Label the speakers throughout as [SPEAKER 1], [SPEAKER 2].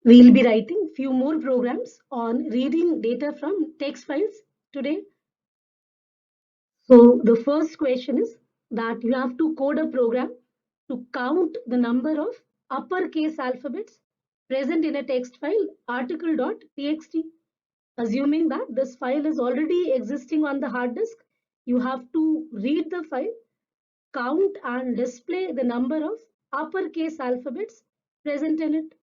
[SPEAKER 1] We'll be writing few more programs on reading data from text files today. So the first question is that you have to code a program to count the number of uppercase alphabets present in a text file article.txt. Assuming that this file is already existing on the hard disk, you have to read the file, count and display the number of uppercase alphabets present in it.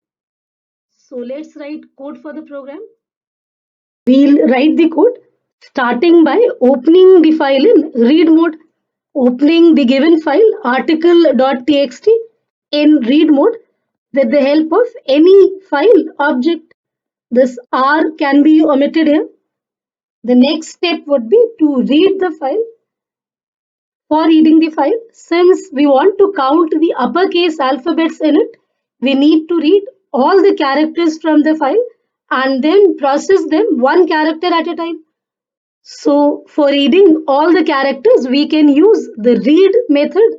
[SPEAKER 1] So let's write code for the program. We'll write the code starting by opening the file in read mode, opening the given file article.txt in read mode with the help of any file object. This R can be omitted here. The next step would be to read the file. For reading the file, since we want to count the uppercase alphabets in it, we need to read all the characters from the file and then process them one character at a time. So for reading all the characters, we can use the read method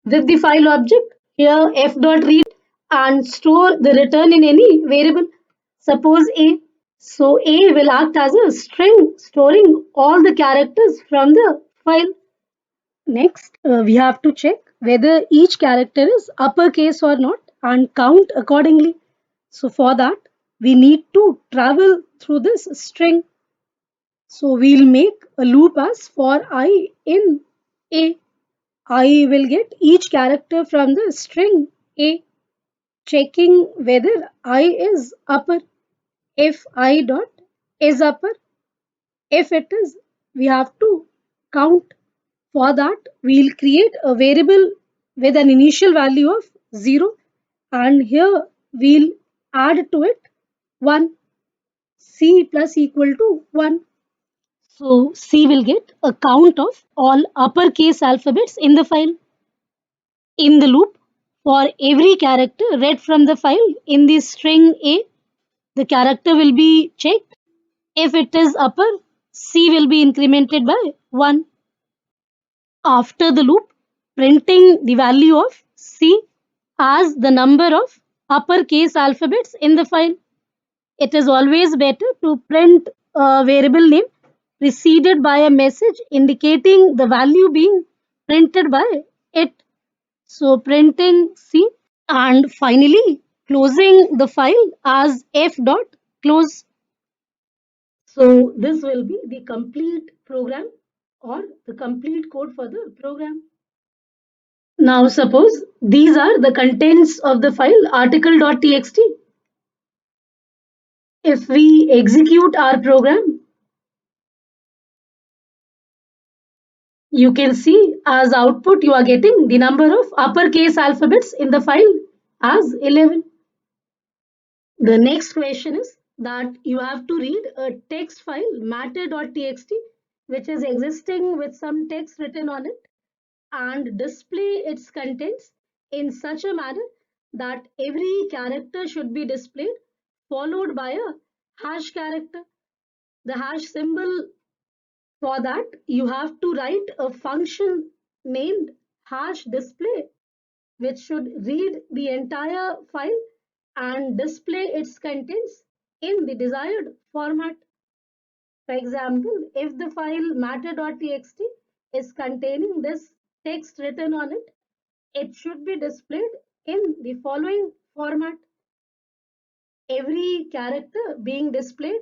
[SPEAKER 1] with the file object. Here f.read and store the return in any variable. Suppose A. So A will act as a string storing all the characters from the file. Next, we have to check whether each character is uppercase or not and count accordingly. So for that, we need to travel through this string. So we'll make a loop as for I in A. I will get each character from the string A, checking whether I is upper. If I dot is upper, if it is, we have to count. For that, we'll create a variable with an initial value of 0 and here we'll add to it 1, C plus equal to 1. So C will get a count of all uppercase alphabets in the file. In the loop, for every character read from the file in the string A, the character will be checked. If it is upper, C will be incremented by 1. After the loop, printing the value of C as the number of uppercase alphabets in the file. It is always better to print a variable name preceded by a message indicating the value being printed by it. So printing C and finally closing the file as f.close. So this will be the complete program or the complete code for the program. Now suppose these are the contents of the file article.txt. If we execute our program, you can see as output you are getting the number of uppercase alphabets in the file as 11. The next question is that you have to read a text file matter.txt which is existing with some text written on it and display its contents in such a manner that every character should be displayed followed by a hash character. The hash symbol, for that you have to write a function named hash display which should read the entire file and display its contents in the desired format. For example, if the file matter.txt is containing this text written on it, it should be displayed in the following format. Every character being displayed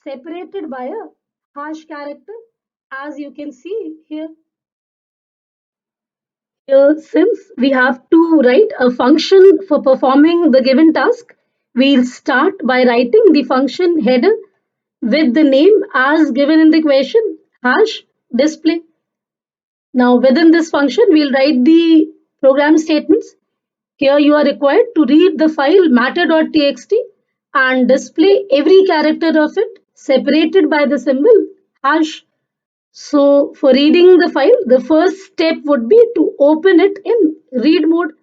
[SPEAKER 1] separated by a hash character, as you can see here. Since we have to write a function for performing the given task, we'll start by writing the function header with the name as given in the question hash display. Now within this function, we'll write the program statements. Here you are required to read the file matter.txt and display every character of it separated by the symbol hash. So for reading the file, the first step would be to open it in read mode.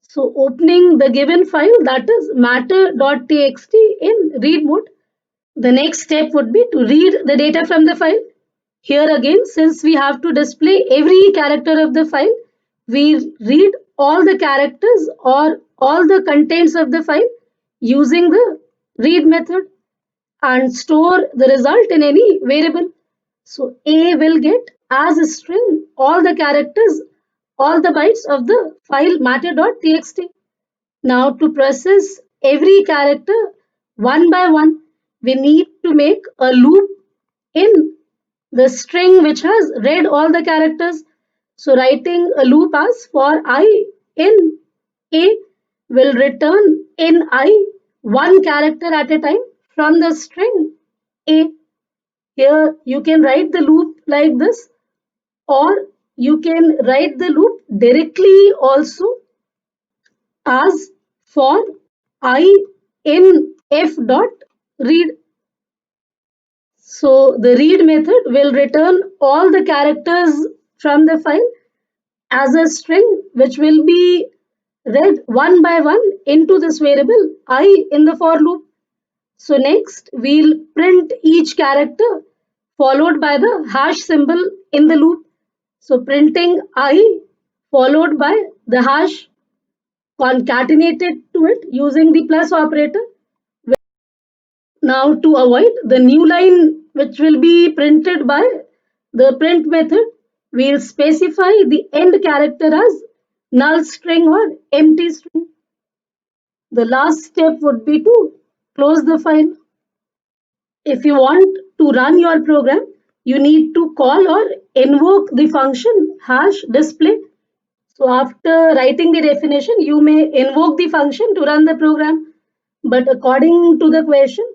[SPEAKER 1] So opening the given file, that is matter.txt in read mode. The next step would be to read the data from the file. Here again, since we have to display every character of the file, we read all the characters or all the contents of the file using the read method and store the result in any variable. So A will get as a string all the characters, all the bytes of the file matter.txt. Now to process every character one by one, we need to make a loop in the string which has read all the characters. So writing a loop as for I in A will return in I one character at a time from the string A. Here you can write the loop like this, or you can write the loop directly also as for I in f dot read. So the read method will return all the characters from the file as a string which will be read one by one into this variable I in the for loop. So next we'll print each character followed by the hash symbol in the loop. So printing I followed by the hash concatenated to it using the plus operator. Now to avoid the new line which will be printed by the print method, we'll specify the end character as null string or empty string. The last step would be to close the file. If you want to run your program, you need to call or invoke the function hash display. So after writing the definition, you may invoke the function to run the program. But according to the question,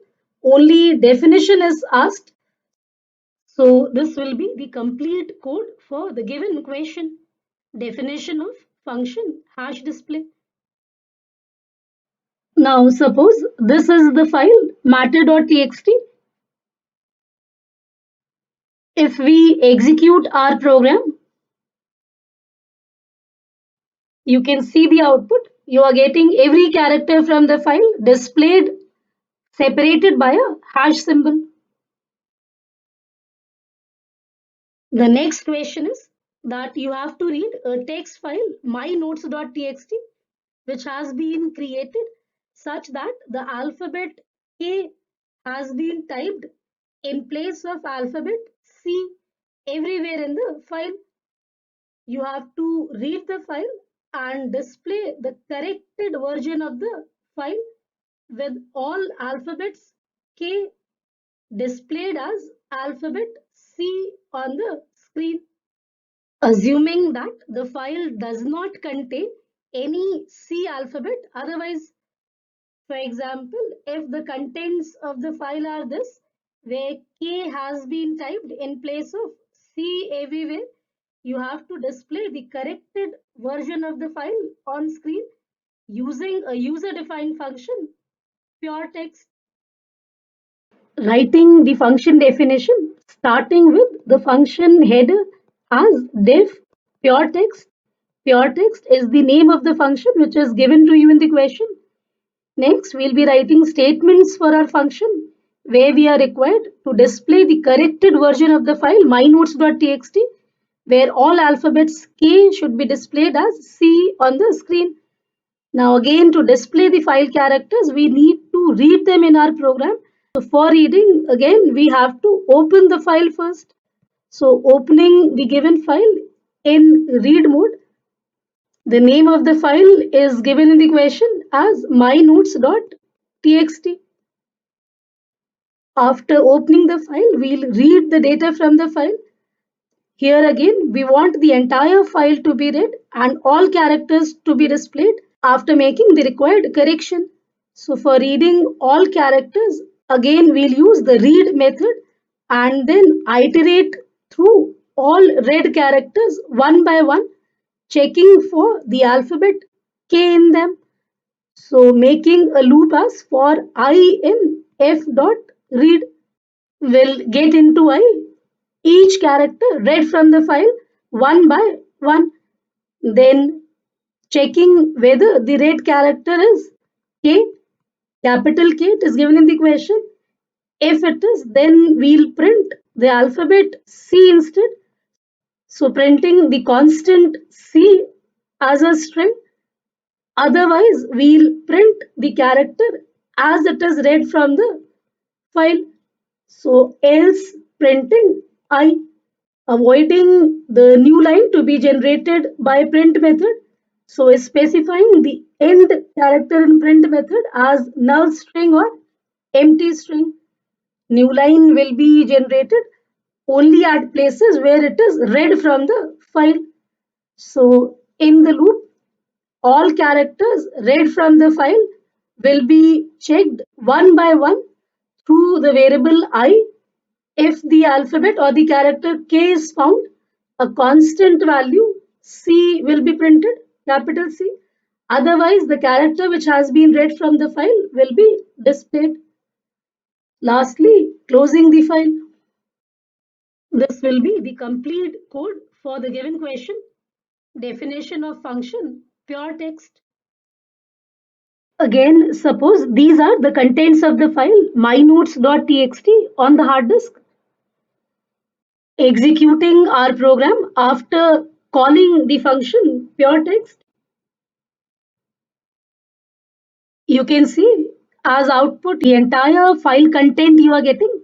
[SPEAKER 1] only definition is asked. So this will be the complete code for the given question. Definition of function hash display. Now suppose this is the file matter.txt. If we execute our program, you can see the output. You are getting every character from the file displayed separated by a hash symbol. The next question is that you have to read a text file mynotes.txt which has been created such that the alphabet K has been typed in place of alphabet C everywhere in the file. You have to read the file and display the corrected version of the file with all alphabets K displayed as alphabet C on the screen. Assuming that the file does not contain any C alphabet, otherwise, for example, if the contents of the file are this, where K has been typed in place of C everywhere, you have to display the corrected version of the file on screen using a user-defined function, pure text. Writing the function definition, starting with the function header as def pure text. Pure text is the name of the function which is given to you in the question. Next, we'll be writing statements for our function where we are required to display the corrected version of the file mynotes.txt where all alphabets K should be displayed as C on the screen. Now again, to display the file characters, we need to read them in our program. So for reading, again, we have to open the file first. So opening the given file in read mode, the name of the file is given in the question as mynotes.txt. After opening the file, we'll read the data from the file. Here again, we want the entire file to be read and all characters to be displayed after making the required correction. So for reading all characters, again we'll use the read method and then iterate through all read characters one by one, checking for the alphabet K in them. So making a loop as for I in f dot read will get into I each character read from the file one by one. Then checking whether the read character is K, capital K, it is given in the question. If it is, then we'll print the alphabet C instead. So printing the constant C as a string. Otherwise, we'll print the character as it is read from the file. So else printing I, avoiding the new line to be generated by print method. So specifying the end character in print method as null string or empty string. New line will be generated only at places where it is read from the file. So in the loop, all characters read from the file will be checked one by one through the variable I. If the alphabet or the character K is found, a constant value C will be printed, capital C. Otherwise, the character which has been read from the file will be displayed. Lastly, closing the file. This will be the complete code for the given question. Definition of function, pure text. Again, suppose these are the contents of the file mynotes.txt on the hard disk. Executing our program after calling the function pure text, you can see as output the entire file content you are getting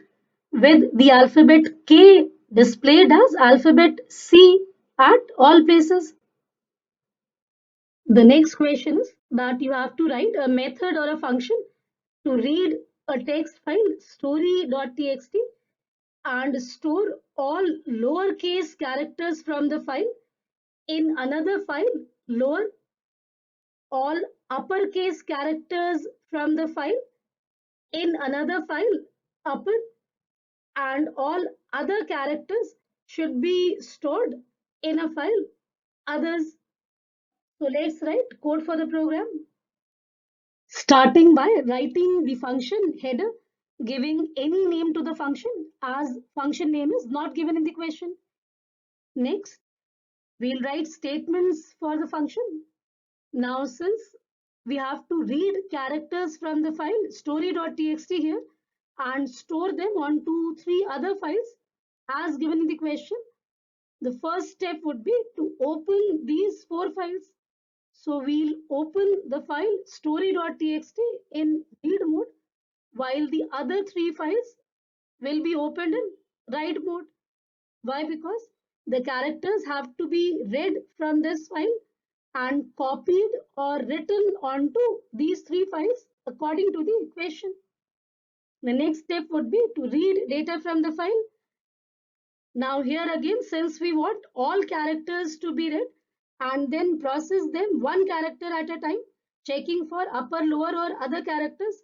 [SPEAKER 1] with the alphabet K displayed as alphabet C at all places. The next question is that you have to write a method or a function to read a text file story.txt and store all lowercase characters from the file in another file, lower all uppercase characters from the file in another file, upper, and all other characters should be stored in a file, others. So let's write code for the program. Starting by writing the function header, giving any name to the function as function name is not given in the question. Next, we'll write statements for the function. Now, since we have to read characters from the file story.txt here and store them onto 3 other files as given in the question, the first step would be to open these 4 files. So we'll open the file story.txt in read mode while the other 3 files will be opened in write mode. Why? Because the characters have to be read from this file and copied or written onto these 3 files according to the equation. The next step would be to read data from the file. Now here again, since we want all characters to be read and then process them one character at a time, checking for upper, lower or other characters,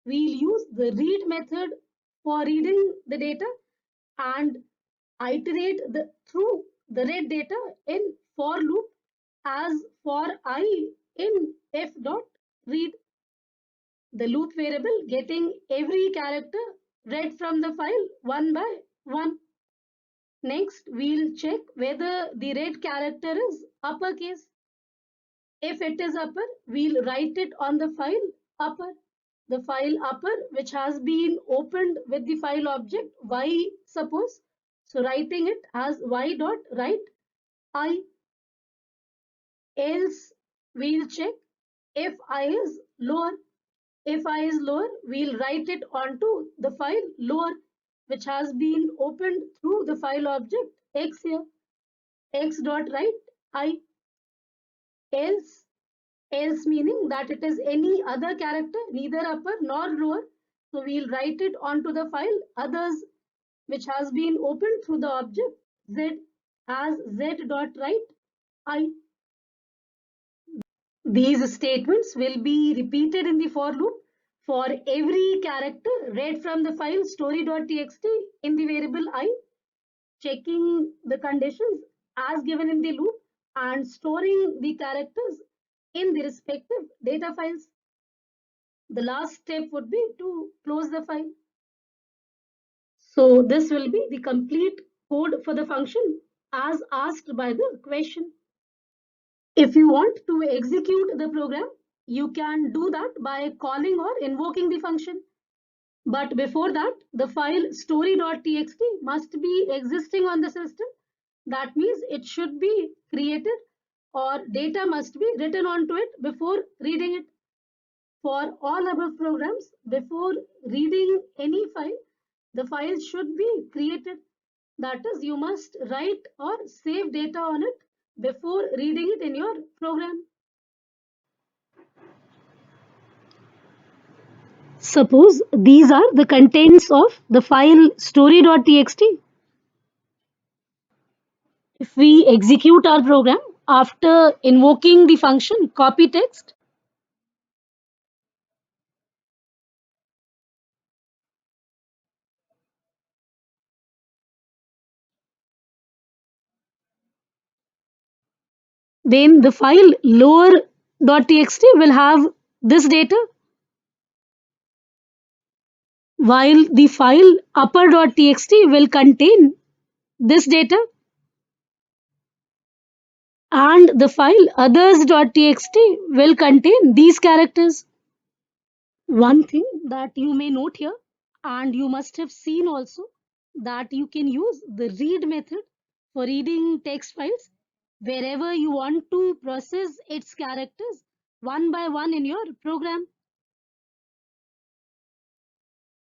[SPEAKER 1] we'll use the read method for reading the data and iterate through the read data in for loop as for I in f dot read, the loop variable getting every character read from the file one by one. Next, we'll check whether the read character is uppercase. If it is upper, we'll write it on the file upper. The file upper, which has been opened with the file object y, suppose. So writing it as y dot write I. Else, we'll check if I is lower. If I is lower, we'll write it onto the file lower, which has been opened through the file object x here. X dot write I. Else, else meaning that it is any other character, neither upper nor lower. So we'll write it onto the file others, which has been opened through the object z as z dot write I. These statements will be repeated in the for loop for every character read from the file story.txt in the variable I, checking the conditions as given in the loop and storing the characters in the respective data files. The last step would be to close the file. So this will be the complete code for the function as asked by the question. If you want to execute the program, you can do that by calling or invoking the function. But before that, the file story.txt must be existing on the system. That means it should be created or data must be written onto it before reading it. For all above programs, before reading any file, the file should be created. That is, you must write or save data on it before reading it in your program. Suppose these are the contents of the file story.txt. If we execute our program after invoking the function copy text, then the file lower.txt will have this data, while the file upper.txt will contain this data, and the file others.txt will contain these characters. One thing that you may note here, and you must have seen also, that you can use the read method for reading text files wherever you want to process its characters one by one in your program.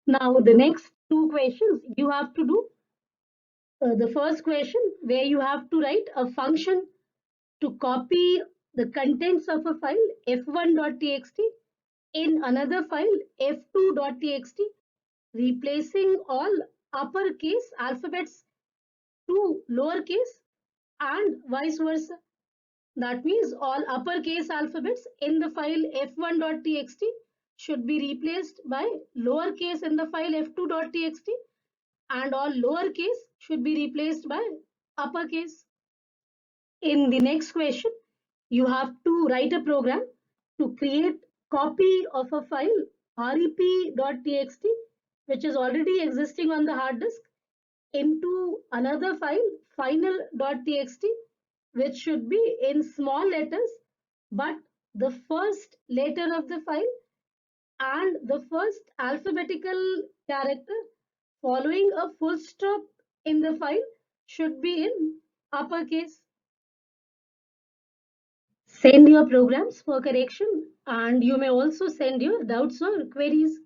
[SPEAKER 1] Now, the next two questions you have to do. The first question, where you have to write a function to copy the contents of a file f1.txt in another file f2.txt, replacing all uppercase alphabets to lowercase and vice versa. That means all uppercase alphabets in the file f1.txt should be replaced by lowercase in the file f2.txt, and all lowercase should be replaced by uppercase. In the next question, you have to write a program to create copy of a file rep.txt which is already existing on the hard disk into another file final.txt which should be in small letters, but the first letter of the file and the first alphabetical character following a full stop in the file should be in uppercase. Send your programs for correction, and you may also send your doubts or queries.